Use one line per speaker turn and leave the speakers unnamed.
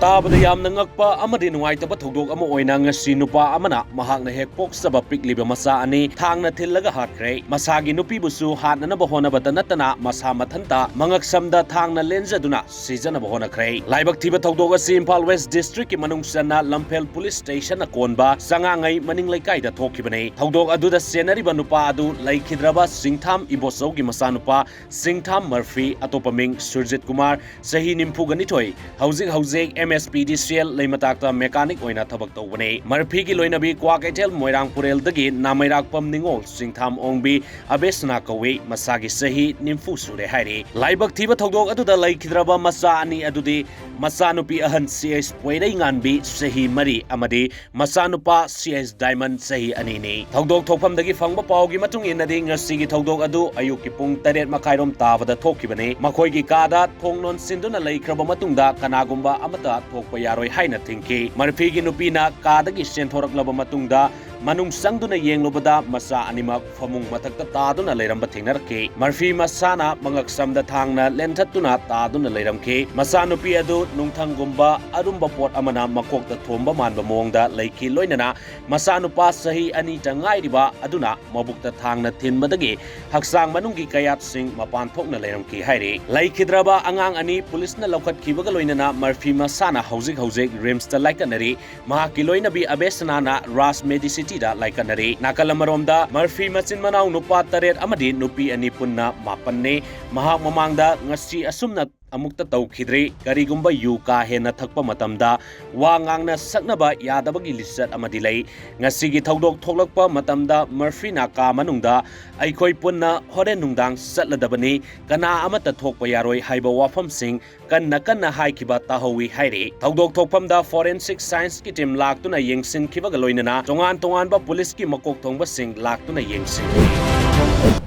ꯇꯥꯕꯗ ꯌꯥꯝꯅ ꯉꯛꯄ ꯑꯃꯗꯤ ꯅꯨꯡꯉꯥꯏꯇꯕ ꯊꯧꯗꯣꯛ ꯑꯃ ꯑꯣꯏꯅ ꯉꯁꯤ ꯅꯨꯄꯥ ꯑꯃꯅ ꯃꯍꯥꯛꯅ ꯍꯦꯛ ꯄꯣꯛꯆꯕ ꯄꯤꯛꯂꯤꯕ ꯃꯆꯥ ꯑꯅꯤ ꯊꯥꯡꯅ ꯊꯤꯜꯂꯒ ꯍꯥꯠꯈ꯭ꯔꯦ꯫ ꯃꯁꯥꯒꯤ ꯅꯨꯄꯤꯕꯨꯁꯨ ꯍꯥꯠꯅꯅꯕ ꯍꯣꯠꯅꯕꯇ ꯅꯠꯇꯅ ꯃꯁꯥ ꯃꯊꯟꯇ ꯃꯉꯛꯁꯝꯗ ꯊꯥꯡꯅ ꯂꯦꯟꯖꯗꯨꯅ ꯁꯤꯖꯅꯕ ꯍꯣꯠꯅꯈ꯭ꯔꯦ꯫ ꯂꯥꯏꯕꯛ ꯊꯤꯕ ꯊꯧꯗꯣꯛ ꯑꯁꯤ ꯏꯝꯐꯥꯜ ꯋꯦꯁ ꯗꯤꯁꯇ꯭ꯔꯤꯛꯀꯤ ꯃꯅꯨꯡ ꯆꯟꯅ ꯂꯝꯐꯦꯜ ꯄꯨꯂꯤꯁ ꯁ꯭ꯇꯦꯁꯟꯅ ꯀꯣꯟꯕ ꯆꯉꯥꯡꯉꯩ ꯃꯅꯤꯡ ꯂꯩꯀꯥꯏꯗ ꯊꯣꯛꯈꯤꯕꯅꯤ꯫ ꯊꯧꯗꯣꯛ ꯑꯗꯨꯗ ꯆꯦꯟꯅꯔꯤꯕ ꯅꯨꯄꯥ ꯑꯗꯨ ꯂꯩꯈꯤꯗ꯭ꯔꯕ ꯁꯤꯡꯊꯥꯝ ꯏꯕꯣꯆꯧꯒꯤ ꯃꯆꯥꯅꯨꯄꯥ ꯁꯤꯡꯊꯥꯝ ꯃꯔꯐꯤ ꯑꯇꯣꯞꯄ ꯃꯤꯡ ꯁꯨꯔꯖꯤꯠ ꯀꯨꯃꯥꯔ ꯆꯍꯤ 42 ꯍꯧꯖꯤꯛ MSPDCL ꯂꯩꯃꯇꯥꯛꯇ ꯃꯦꯀꯥꯅꯤꯛ ꯑꯣꯏꯅ ꯊꯕꯛ ꯇꯧꯕꯅꯤ꯫ ꯃꯔꯐꯤꯒꯤ ꯂꯣꯏꯅꯕꯤ ꯀ꯭ꯋꯥꯀꯩꯊꯦꯜ ꯃꯣꯏꯔꯥꯡꯄꯨꯔꯦꯜꯗꯒꯤ ꯅꯥꯃꯩꯔꯥꯛꯄꯝ ꯅꯤꯡꯉꯣꯜ ꯁꯤꯡꯊꯥꯝ ꯑꯣꯡꯕꯤ ꯑꯕꯦꯁꯅꯥ ꯀꯧꯏ, ꯃꯁꯥꯒꯤ ꯆꯍꯤ 90 ꯁꯨꯔꯦ ꯍꯥꯏꯔꯤ꯫ ꯂꯥꯏꯕꯛ ꯊꯤꯕ ꯊꯧꯗꯣꯛ ꯑꯗꯨꯗ ꯂꯩꯈꯤꯗ꯭ꯔꯕ ꯃꯆꯥ ꯑꯅꯤ ꯑꯗꯨꯗꯤ ꯃꯆꯥꯅꯨꯄꯤ ꯑꯍꯟ CS ꯄꯣꯏꯔꯩ ꯉꯥꯟꯕꯤ ꯆꯍꯤ 4 ꯑꯃꯗꯤ ꯃꯆꯥꯅꯨꯄꯥ CS ꯗꯥꯏꯃꯟ ꯆꯍꯤ 2ꯅꯤ꯫ ꯊꯧꯗꯣꯛ ꯊꯣꯛꯐꯝꯗꯒꯤ ꯐꯪꯕ ꯄꯥꯎꯒꯤ ꯃꯇꯨꯡ ꯏꯟꯅꯗꯤ ꯉꯁꯤꯒꯤ ꯊꯧꯗꯣꯛ ꯑꯗꯨ ꯑꯌꯨꯛꯀꯤ ꯄꯨꯡ 8:30 ꯇꯥꯕꯗ ꯊꯣꯛꯈꯤꯕꯅꯤ꯫ ꯃꯈꯣꯏꯒꯤ ꯀꯥꯗ ꯊꯣꯡ ꯂꯣꯟꯁꯤꯟꯗꯨꯅ ꯂꯩꯈ꯭ꯔꯕ ꯃꯇꯨꯡꯗ ꯀꯅꯥꯒꯨꯝꯕ ꯑꯃꯠꯇ ꯊꯣꯛꯄ ꯌꯥꯔꯣꯏ ꯍꯥꯏꯅ ꯊꯤꯡꯈꯤ꯫ ꯃꯔꯐꯤꯒꯤ ꯅꯨꯄꯤꯅ ꯀꯥꯗꯒꯤ ꯆꯦꯟꯊꯣꯔꯛꯂꯕ ꯃꯇꯨꯡꯗ ꯃꯅꯨꯡ ꯆꯪꯗꯨꯅ ꯌꯦꯡꯂꯨꯕꯗ ꯃꯆꯥ ꯑꯅꯤꯃꯛ ꯐꯃꯨꯡ ꯃꯊꯛꯇ ꯇꯥꯗꯨꯅ ꯂꯩꯔꯝꯕ ꯊꯦꯡꯅꯔꯛꯈꯤ꯫ ꯃꯔꯐꯤ ꯃꯁꯥꯅ ꯃꯉꯛꯁꯝꯗ ꯊꯥꯡꯅ ꯂꯦꯟꯊꯠꯇꯨꯅ ꯇꯥꯗꯨꯅ ꯂꯩꯔꯝꯈꯤ꯫ ꯃꯆꯥꯅꯨꯄꯤ ꯑꯗꯨ ꯅꯨꯡꯊꯪꯒꯨꯝꯕ ꯑꯔꯨꯝꯕ ꯄꯣꯠ ꯑꯃꯅ ꯃꯀꯣꯛꯇ ꯊꯣꯝꯕ ꯃꯥꯟꯕ ꯃꯑꯣꯡꯗ ꯂꯩꯈꯤ, ꯂꯣꯏꯅꯅ ꯃꯆꯥꯅꯨꯄꯥ ꯆꯍꯤ 2ꯇ ꯉꯥꯏꯔꯤꯕ ꯑꯗꯨꯅ ꯃꯕꯨꯛꯇ ꯊꯥꯡꯅ ꯊꯤꯟꯕꯗꯒꯤ ꯍꯛꯆꯥꯡ ꯃꯅꯨꯡꯒꯤ ꯀꯌꯥꯠꯁꯤꯡ ꯃꯄꯥꯟ ꯊꯣꯛꯅ ꯂꯩꯔꯝꯈꯤ ꯍꯥꯏꯔꯤ꯫ ꯂꯩꯈꯤꯗ꯭ꯔꯕ ꯑꯉꯥꯡ ꯑꯅꯤ ꯄꯨꯂꯤꯁꯅ ꯂꯧꯈꯠꯈꯤꯕꯒ ꯂꯣꯏꯅꯅ ꯃꯔꯐꯤ ꯃꯁꯥꯅ ꯍꯧꯖꯤꯛ ꯔꯤꯝꯁꯇ ꯂꯥꯏꯀꯠꯅꯔꯤ꯫ ꯃꯍꯥꯛꯀꯤ ꯂꯣꯏꯅꯕꯤ ꯑꯕꯦꯁꯅꯥꯅ ꯔꯥꯖ ꯃꯦꯗꯤꯁꯤꯇꯤꯗ ꯂꯥꯏꯀꯠꯅꯔꯤ꯫ ꯅꯥꯀꯜ ꯑꯃꯔꯣꯝꯗ ꯃꯔꯐꯤ ꯃꯆꯤꯟ ꯃꯅꯥꯎ ꯅꯨꯄꯥ 9 ꯑꯃꯗꯤ ꯅꯨꯄꯤ 2 ꯄꯨꯟꯅ 9ꯅꯤ꯫ ꯃꯍꯥꯛ ꯃꯃꯥꯡꯗ ꯉꯁꯤ ꯑꯁꯨꯝꯅ ꯑꯃꯨꯛꯇ ꯇꯧꯈꯤꯗ꯭ꯔꯤ꯫ ꯀꯔꯤꯒꯨꯝꯕ ꯌꯨ ꯀꯥ ꯍꯦꯟꯅ ꯊꯛꯄ ꯃꯇꯝꯗ ꯋꯥ ꯉꯥꯡꯅ ꯁꯛꯅꯕ ꯌꯥꯗꯕꯒꯤ ꯂꯤꯆꯠ ꯑꯃꯗꯤ ꯂꯩ꯫ ꯉꯁꯤꯒꯤ ꯊꯧꯗꯣꯛ ꯊꯣꯛꯂꯛꯄ ꯃꯇꯝꯗ ꯃꯔꯐꯤꯅ ꯀꯥ ꯃꯅꯨꯡꯗ ꯑꯩꯈꯣꯏ ꯄꯨꯟꯅ ꯍꯣꯔꯦꯟ ꯅꯨꯡꯗꯥꯡ ꯆꯠꯂꯗꯕꯅꯤ, ꯀꯅꯥ ꯑꯃꯠꯇ ꯊꯣꯛꯄ ꯌꯥꯔꯣꯏ ꯍꯥꯏꯕ ꯋꯥꯐꯝꯁꯤꯡ ꯀꯟꯅ ꯍꯥꯏꯈꯤꯕ ꯇꯥꯍꯧꯏ ꯍꯥꯏꯔꯤ꯫ ꯊꯧꯗꯣꯛ ꯊꯣꯛꯐꯝꯗ ꯐꯣꯔꯦꯟꯁꯤꯛ ꯁꯥꯏꯟꯁꯀꯤ ꯇꯤꯝ ꯂꯥꯛꯇꯨꯅ ꯌꯦꯡꯁꯤꯟꯈꯤꯕꯒ ꯂꯣꯏꯅꯅ ꯇꯣꯉꯥꯟꯕ ꯄꯨꯂꯤꯁꯀꯤ ꯃꯀꯣꯛ ꯊꯣꯡꯕꯁꯤꯡ ꯂꯥꯛꯇꯨꯅ ꯌꯦꯡꯁꯤꯟꯈꯤ꯫